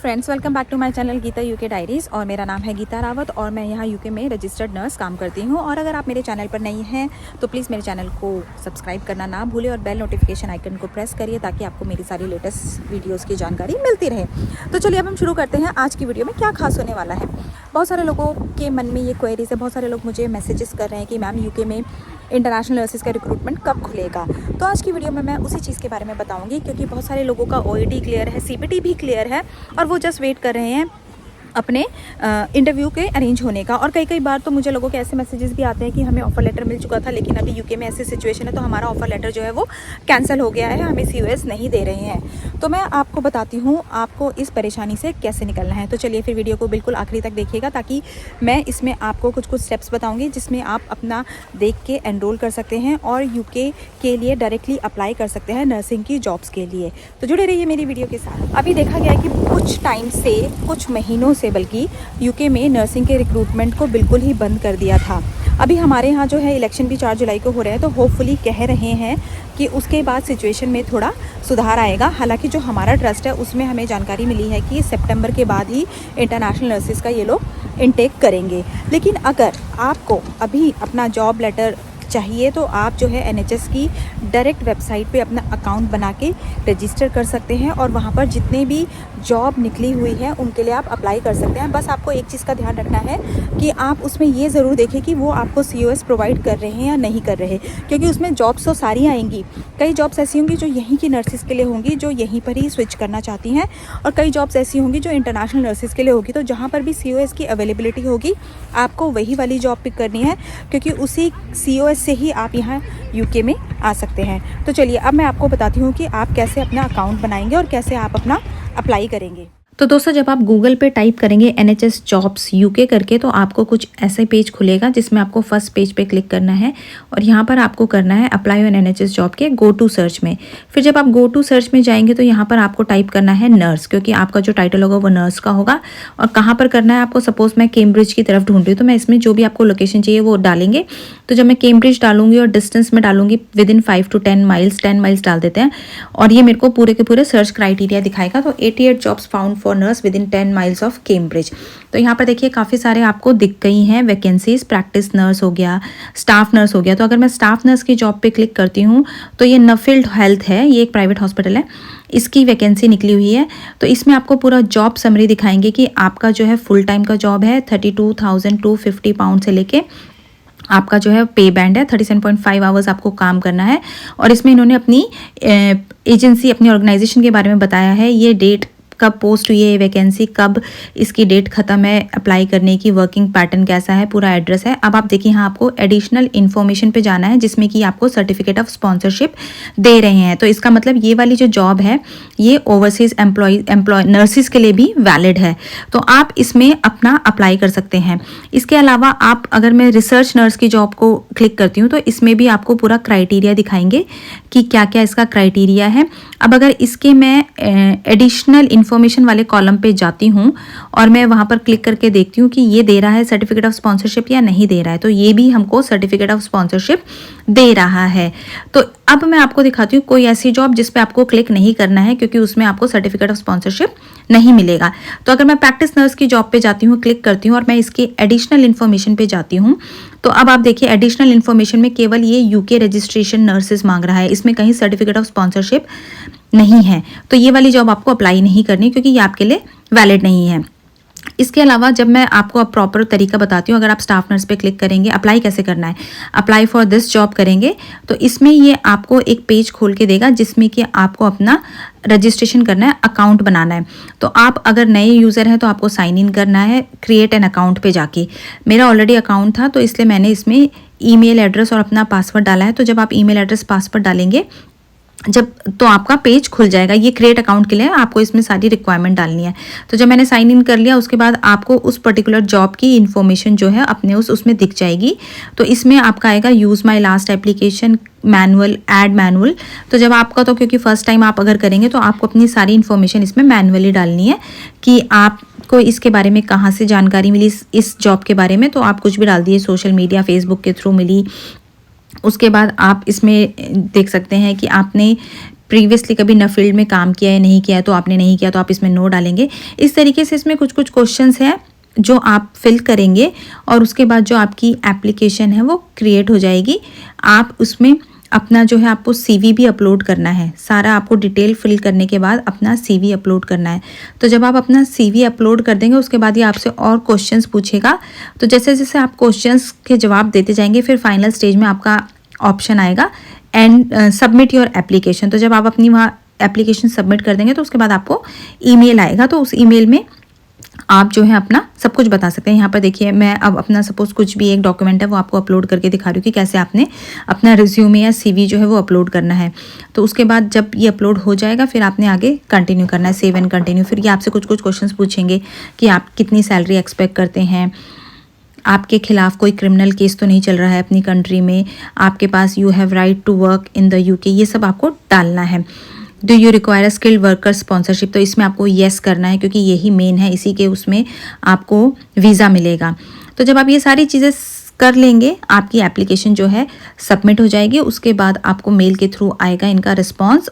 Friends, welcome back to my channel Geeta UK diaries. और मेरा नाम है गीता रावत और मैं यहाँ यूके में रजिस्टर्ड नर्स काम करती हूँ। और अगर आप मेरे चैनल पर नहीं हैं तो प्लीज़ मेरे चैनल को सब्सक्राइब करना ना भूलें और बेल नोटिफिकेशन आइकन को प्रेस करिए ताकि आपको मेरी सारी लेटेस्ट वीडियोज़ की जानकारी मिलती रहे। तो चलिए अब हम शुरू करते हैं। आज की वीडियो में क्या खास होने वाला है। बहुत सारे लोगों के मन में ये क्वेरीज है, बहुत सारे लोग मुझे मैसेजेस कर रहे हैं कि मैम यूके में इंटरनेशनल नर्सेज का रिक्रूटमेंट कब खुलेगा। तो आज की वीडियो में मैं उसी चीज़ के बारे में बताऊंगी, क्योंकि बहुत सारे लोगों का ओईटी क्लियर है, सीपीटी भी क्लियर है और वो जस्ट वेट कर रहे हैं अपने इंटरव्यू के अरेंज होने का। और कई बार तो मुझे लोगों के ऐसे मैसेजेस भी आते हैं कि हमें ऑफ़र लेटर मिल चुका था, लेकिन अभी यूके में ऐसी सिचुएशन है तो हमारा ऑफ़र लेटर जो है वो कैंसिल हो गया है, हमें सीओएस नहीं दे रहे हैं। तो मैं आपको बताती हूँ आपको इस परेशानी से कैसे निकलना है। तो चलिए फिर वीडियो को बिल्कुल आखिरी तक देखिएगा, ताकि मैं इसमें आपको कुछ स्टेप्स बताऊँगी जिसमें आप अपना देख के एनरोल कर सकते हैं और यूके के लिए डायरेक्टली अप्लाई कर सकते हैं नर्सिंग की जॉब्स के लिए। तो जुड़े रहिए मेरी वीडियो के साथ। अभी देखा गया है कि कुछ टाइम से, कुछ महीनों से बल्कि यूके में नर्सिंग के रिक्रूटमेंट को बिल्कुल ही बंद कर दिया था। अभी हमारे यहाँ जो है इलेक्शन भी 4 जुलाई को हो रहे हैं, तो होपफुली कह रहे हैं कि उसके बाद सिचुएशन में थोड़ा सुधार आएगा। हालांकि जो हमारा ट्रस्ट है उसमें हमें जानकारी मिली है कि सितंबर के बाद ही इंटरनेशनल नर्सेज का ये लोग इनटेक करेंगे। लेकिन अगर आपको अभी अपना जॉब लेटर चाहिए तो आप जो है एनएचएस की डायरेक्ट वेबसाइट पे अपना अकाउंट बना के रजिस्टर कर सकते हैं और वहाँ पर जितने भी जॉब निकली हुई है उनके लिए आप अप्लाई कर सकते हैं। बस आपको एक चीज़ का ध्यान रखना है कि आप उसमें ये ज़रूर देखें कि वो आपको सीओएस प्रोवाइड कर रहे हैं या नहीं कर रहे, क्योंकि उसमें जॉब्स तो सारी आएंगी। कई जॉब्स ऐसी होंगी जो यहीं की नर्सिस के लिए होंगी जो यहीं पर ही स्विच करना चाहती हैं, और कई जॉब्स ऐसी होंगी जो इंटरनेशनल नर्सिस के लिए होगी। तो जहाँ पर भी सीओएस की अवेलेबिलिटी होगी आपको वही वाली जॉब पिक करनी है, क्योंकि उसी सीओएस से ही आप यहाँ यूके में आ सकते हैं। तो चलिए अब मैं आपको बताती हूँ कि आप कैसे अपना अकाउंट बनाएंगे और कैसे आप अपना अप्लाई करेंगे। तो दोस्तों, जब आप गूगल पे टाइप करेंगे NHS जॉब्स यूके करके तो आपको कुछ ऐसे पेज खुलेगा जिसमें आपको फर्स्ट पेज पे क्लिक करना है और यहाँ पर आपको करना है अप्लाई ऑन NHS जॉब के गो टू सर्च में। फिर जब आप गो टू सर्च में जाएंगे तो यहाँ पर आपको टाइप करना है नर्स, क्योंकि आपका जो टाइटल होगा वो नर्स का होगा। और कहाँ पर करना है आपको, सपोज मैं कैम्ब्रिज की तरफ ढूंढ रही हूँ तो मैं इसमें जो भी आपको लोकेशन चाहिए वो डालेंगे। तो जब मैं कैम्ब्रिज डालूंगी और डिस्टेंस में डालूंगी with in 5 to 10 miles, 10 miles डाल देते हैं और ये मेरे को पूरे के पूरे सर्च क्राइटेरिया दिखाएगा। तो 88 jobs found for nurse with in 10 miles of Cambridge. तो यहाँ पर देखिए काफ़ी सारे आपको दिख गई हैं वैकेंसीज। प्रैक्टिस नर्स हो गया, स्टाफ नर्स हो गया। तो अगर मैं स्टाफ नर्स की जॉब पे क्लिक करती हूँ तो ये नफील्ड हेल्थ है, ये एक प्राइवेट हॉस्पिटल है, इसकी वैकेंसी निकली हुई है। तो इसमें आपको पूरा जॉब समरी दिखाएंगे कि आपका जो है फुल टाइम का जॉब है 32,250 पाउंड से लेके आपका जो है पे बैंड है 37.5 आवर्स आपको काम करना है। और इसमें इन्होंने अपनी एजेंसी, अपनी ऑर्गेनाइजेशन के बारे में बताया है, ये डेट कब पोस्ट हुई है, वैकेंसी कब इसकी डेट खत्म है, अप्लाई करने की वर्किंग पैटर्न कैसा है, पूरा एड्रेस है। अब आप देखिए यहाँ आपको एडिशनल इन्फॉर्मेशन पे जाना है जिसमें कि आपको सर्टिफिकेट ऑफ स्पॉन्सरशिप दे रहे हैं। तो इसका मतलब ये वाली जो जॉब है ये ओवरसीज एम्प्लॉय नर्सिस के लिए भी वैलिड है, तो आप इसमें अपना अप्लाई कर सकते हैं। इसके अलावा आप, अगर मैं रिसर्च नर्स की जॉब को क्लिक करती हूँ तो इसमें भी आपको पूरा क्राइटेरिया दिखाएंगे कि क्या क्या इसका क्राइटेरिया है। अब अगर इसके मैं एडिशनल इन्फॉर्मेशन वाले कॉलम पे जाती हूँ और मैं वहाँ पर क्लिक करके देखती हूँ कि ये दे रहा है सर्टिफिकेट ऑफ स्पॉन्सरशिप या नहीं दे रहा है, तो ये भी हमको सर्टिफिकेट ऑफ स्पॉन्सरशिप दे रहा है। तो अब मैं आपको दिखाती हूँ कोई ऐसी जॉब जिस पे आपको क्लिक नहीं करना है, क्योंकि उसमें आपको सर्टिफिकेट ऑफ स्पॉन्सरशिप नहीं मिलेगा। तो अगर मैं प्रैक्टिस नर्स की जॉब पे जाती हूँ, क्लिक करती हूँ और मैं इसकी एडिशनल इन्फॉर्मेशन पे जाती हूँ, तो अब आप देखिए एडिशनल इन्फॉर्मेशन में केवल ये यूके रजिस्ट्रेशन नर्सेज मांग रहा है, इसमें कहीं सर्टिफिकेट ऑफ स्पॉन्सरशिप नहीं है। तो ये वाली जॉब आपको अप्लाई नहीं करनी, क्योंकि ये आपके लिए वैलिड नहीं है। इसके अलावा जब मैं आपको अब प्रॉपर तरीका बताती हूँ, अगर आप स्टाफ नर्स पे क्लिक करेंगे, अप्लाई कैसे करना है, अप्लाई फॉर दिस जॉब करेंगे तो इसमें ये आपको एक पेज खोल के देगा जिसमें कि आपको अपना रजिस्ट्रेशन करना है, अकाउंट बनाना है। तो आप अगर नए यूज़र हैं तो आपको साइन इन करना है क्रिएट एन अकाउंट पे जाके। मेरा ऑलरेडी अकाउंट था तो इसलिए मैंने इसमें ईमेल एड्रेस और अपना पासवर्ड डाला है। तो जब आप ईमेल एड्रेस पासवर्ड डालेंगे तो आपका पेज खुल जाएगा। ये क्रिएट अकाउंट के लिए आपको इसमें सारी रिक्वायरमेंट डालनी है। तो जब मैंने साइन इन कर लिया उसके बाद आपको उस पर्टिकुलर जॉब की इन्फॉर्मेशन जो है अपने उसमें दिख जाएगी। तो इसमें आपका आएगा use my last application, manual, add manual. तो जब आपका, तो क्योंकि फर्स्ट टाइम आप अगर करेंगे तो आपको अपनी सारी इन्फॉर्मेशन इसमें मैनुअली डालनी है कि आपको इसके बारे में कहाँ से जानकारी मिली, इस जॉब के बारे में। तो आप कुछ भी डाल दिए, सोशल मीडिया, फेसबुक के थ्रू मिली। उसके बाद आप इसमें देख सकते हैं कि आपने प्रीवियसली कभी न फील्ड में काम किया है नहीं किया है तो आपने नहीं किया तो आप इसमें नो डालेंगे। इस तरीके से इसमें कुछ कुछ क्वेश्चंस हैं जो आप फिल करेंगे और उसके बाद जो आपकी एप्लीकेशन है वो क्रिएट हो जाएगी। आप उसमें अपना जो है आपको सीवी भी अपलोड करना है। सारा आपको डिटेल फिल करने के बाद अपना सीवी अपलोड करना है। तो जब आप अपना सीवी अपलोड कर देंगे उसके बाद ये आपसे और क्वेश्चंस पूछेगा। तो जैसे जैसे आप क्वेश्चंस के जवाब देते जाएंगे फिर फाइनल स्टेज में आपका ऑप्शन आएगा एंड सबमिट योर एप्लीकेशन। तो जब आप अपनी वहाँ एप्लीकेशन सबमिट कर देंगे तो उसके बाद आपको ईमेल आएगा। तो उस ईमेल में आप जो है अपना सब कुछ बता सकते हैं। यहाँ पर देखिए मैं अब अपना सपोज कुछ भी एक डॉक्यूमेंट है वो आपको अपलोड करके दिखा रही हूँ कि कैसे आपने अपना रिज्यूमे या सीवी जो है वो अपलोड करना है। तो उसके बाद जब ये अपलोड हो जाएगा फिर आपने आगे कंटिन्यू करना है, सेव एंड कंटिन्यू। फिर ये आपसे कुछ कुछ क्वेश्चंस पूछेंगे कि आप कितनी सैलरी एक्सपेक्ट करते हैं, आपके खिलाफ कोई क्रिमिनल केस तो नहीं चल रहा है अपनी कंट्री में, आपके पास you have right to work in the UK, ये सब आपको डालना है। Do you require skilled worker sponsorship, तो इसमें आपको येस करना है क्योंकि यही मेन है, इसी के उसमें आपको वीज़ा मिलेगा। तो जब आप ये सारी चीज़ें कर लेंगे आपकी एप्लीकेशन जो है सबमिट हो जाएगी। उसके बाद आपको मेल के थ्रू आएगा इनका रिस्पॉन्स।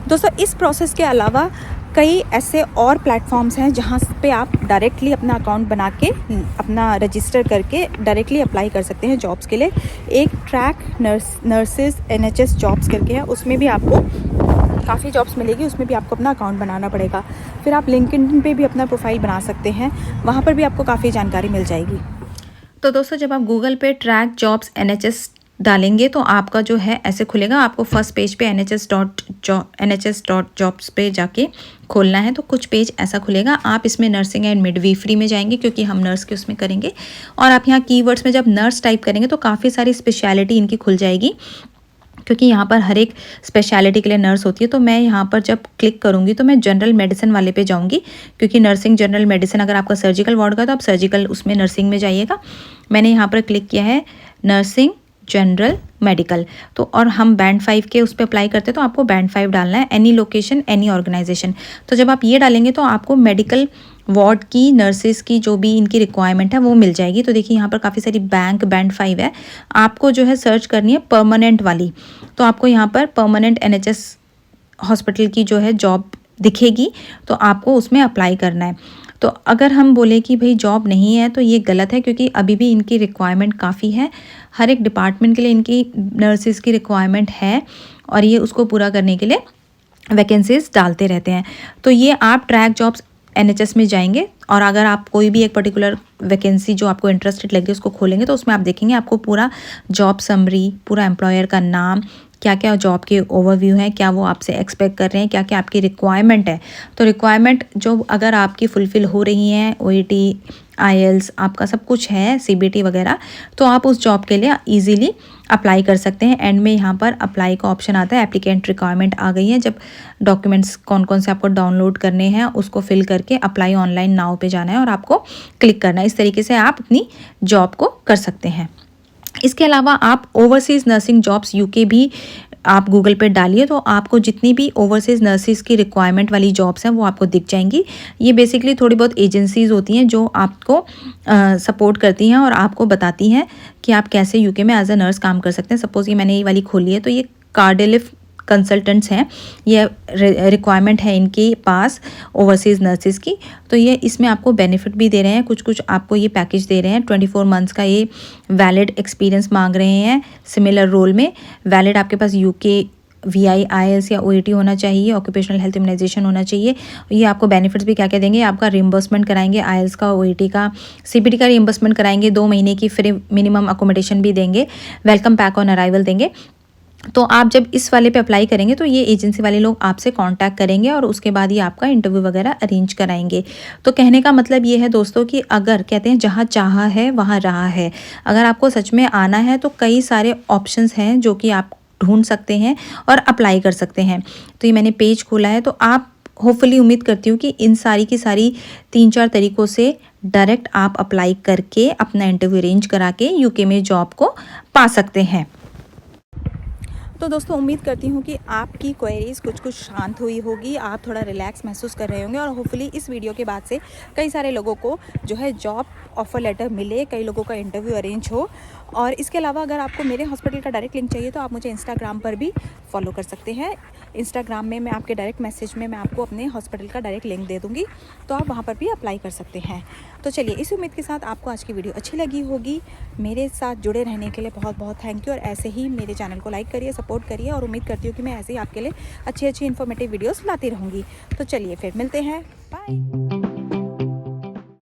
दोस्तों इस प्रोसेस के अलावा कई ऐसे और प्लेटफॉर्म्स हैं जहाँ पे आप डायरेक्टली अपना अकाउंट बना के अपना रजिस्टर करके डायरेक्टली अप्लाई कर सकते हैं जॉब्स के लिए। एक ट्रैक नर्सेज NHS जॉब्स करके है, उसमें भी आपको काफ़ी जॉब्स मिलेगी, उसमें भी आपको अपना अकाउंट बनाना पड़ेगा। फिर आप लिंक्डइन पे भी अपना प्रोफाइल बना सकते हैं, वहाँ पर भी आपको काफ़ी जानकारी मिल जाएगी। तो दोस्तों जब आप गूगल पे ट्रैक जॉब्स NHS डालेंगे तो आपका जो है ऐसे खुलेगा। आपको फर्स्ट पेज पे nhs.jobs पे जाके खोलना है। तो कुछ पेज ऐसा खुलेगा। आप इसमें नर्सिंग एंड मिडवाइफरी में जाएंगे क्योंकि हम नर्स के उसमें करेंगे। और आप यहाँ कीवर्ड्स में जब नर्स टाइप करेंगे तो काफ़ी सारी स्पेशलिटी इनकी खुल जाएगी क्योंकि यहाँ पर हर एक स्पेशलिटी के लिए नर्स होती है। तो मैं यहाँ पर जब क्लिक करूँगी तो मैं जनरल मेडिसिन वाले पे जाऊँगी क्योंकि नर्सिंग जनरल मेडिसिन, अगर आपका सर्जिकल वार्ड का तो आप सर्जिकल उसमें नर्सिंग में जाइएगा। मैंने यहाँ पर क्लिक किया है नर्सिंग जनरल मेडिकल। तो और हम बैंड 5 के उस पर अप्लाई करते हैं तो आपको बैंड 5 डालना है, एनी लोकेशन एनी ऑर्गेनाइजेशन। तो जब आप ये डालेंगे तो आपको मेडिकल वार्ड की नर्सेज की जो भी इनकी रिक्वायरमेंट है वो मिल जाएगी। तो देखिए यहाँ पर काफ़ी सारी बैंड 5 है। आपको जो है सर्च करनी है परमानेंट वाली। तो आपको यहाँ पर परमानेंट NHS हॉस्पिटल की जो है जॉब दिखेगी तो आपको उसमें अप्लाई करना है। तो अगर हम बोले कि भाई जॉब नहीं है तो ये गलत है क्योंकि अभी भी इनकी रिक्वायरमेंट काफ़ी है। हर एक डिपार्टमेंट के लिए इनकी नर्सेज की रिक्वायरमेंट है और ये उसको पूरा करने के लिए वैकेंसीज डालते रहते हैं। तो ये आप ट्रैक जॉब्स NHS में जाएंगे और अगर आप कोई भी एक पर्टिकुलर वैकेंसी जो आपको इंटरेस्टेड लगे उसको खोलेंगे तो उसमें आप देखेंगे आपको पूरा जॉब समरी, पूरा एम्प्लॉयर का नाम, क्या क्या जॉब के ओवरव्यू है, क्या वो आपसे एक्सपेक्ट कर रहे हैं, क्या क्या आपकी रिक्वायरमेंट है। तो रिक्वायरमेंट जो अगर आपकी फुलफ़िल हो रही हैं, OET IELTS आपका सब कुछ है, CBT वगैरह, तो आप उस जॉब के लिए ईजीली अप्लाई कर सकते हैं। एंड में यहाँ पर अप्लाई का ऑप्शन आता है। एप्लीकेंट रिक्वायरमेंट आ गई है। जब डॉक्यूमेंट्स कौन कौन से आपको डाउनलोड करने हैं उसको फिल करके अप्लाई ऑनलाइन नाउ पे जाना है और आपको क्लिक करना है। इस तरीके से आप अपनी जॉब को कर सकते हैं। इसके अलावा आप ओवरसीज़ नर्सिंग जॉब्स UK भी आप गूगल पे डालिए तो आपको जितनी भी ओवरसीज़ नर्सिस की रिक्वायरमेंट वाली जॉब्स हैं वो आपको दिख जाएंगी। ये बेसिकली थोड़ी बहुत एजेंसीज़ होती हैं जो आपको सपोर्ट करती हैं और आपको बताती हैं कि आप कैसे UK में एज अ नर्स काम कर सकते हैं। सपोज़ ये मैंने ये वाली खोली है तो ये कार्डिलिफ कंसल्टेंट्स हैं, ये रिक्वायरमेंट है इनके पास ओवरसीज़ नर्सिस की। तो ये इसमें आपको बेनिफिट भी दे रहे हैं, कुछ कुछ आपको ये पैकेज दे रहे हैं। 24 मंथ्स का ये वैलिड एक्सपीरियंस मांग रहे हैं सिमिलर रोल में। वैलिड आपके पास UK VI IELTS या OET होना चाहिए, ऑक्यूपेशनल हेल्थ इम्यूनाइजेशन होना चाहिए। ये आपको बेनिफिट्स भी क्या क्या देंगे, आपका रिम्बर्समेंट कराएंगे IELTS का, OET का, CBT का रिम्बर्समेंट कराएंगे, 2 महीने की फ्री मिनिमम अकोमोडेशन भी देंगे, वेलकम पैक ऑन अराइवल देंगे। तो आप जब इस वाले पे अप्लाई करेंगे तो ये एजेंसी वाले लोग आपसे कांटेक्ट करेंगे और उसके बाद ये आपका इंटरव्यू वगैरह अरेंज कराएंगे। तो कहने का मतलब ये है दोस्तों कि अगर कहते हैं जहाँ चाहा है वहाँ रहा है। अगर आपको सच में आना है तो कई सारे ऑप्शंस हैं जो कि आप ढूंढ सकते हैं और अप्लाई कर सकते हैं। तो ये मैंने पेज खोला है तो आप होपफुली उम्मीद करती हूँ कि इन सारी की सारी 3-4 तरीक़ों से डायरेक्ट आप अप्लाई करके अपना इंटरव्यू अरेंज करा के UK में जॉब को पा सकते हैं। तो दोस्तों उम्मीद करती हूँ कि आपकी क्वेरीज़ कुछ शांत हुई होगी, आप थोड़ा रिलैक्स महसूस कर रहे होंगे और होपफुली इस वीडियो के बाद से कई सारे लोगों को जो है जॉब ऑफ़र लेटर मिले, कई लोगों का इंटरव्यू अरेंज हो। और इसके अलावा अगर आपको मेरे हॉस्पिटल का डायरेक्ट लिंक चाहिए तो आप मुझे इंस्टाग्राम पर भी फॉलो कर सकते हैं। इंस्टाग्राम में मैं आपके डायरेक्ट मैसेज में मैं आपको अपने हॉस्पिटल का डायरेक्ट लिंक दे दूँगी, तो आप वहाँ पर भी अप्लाई कर सकते हैं। तो चलिए, इस उम्मीद के साथ आपको आज की वीडियो अच्छी लगी होगी। मेरे साथ जुड़े रहने के लिए बहुत बहुत थैंक यू और ऐसे ही मेरे चैनल को लाइक करिए, सपोर्ट करिए और उम्मीद करती हूँ कि मैं ऐसे ही आपके लिए अच्छी अच्छी इन्फॉर्मेटिव वीडियोस लाती रहूँगी। तो चलिए फिर मिलते हैं, बाय।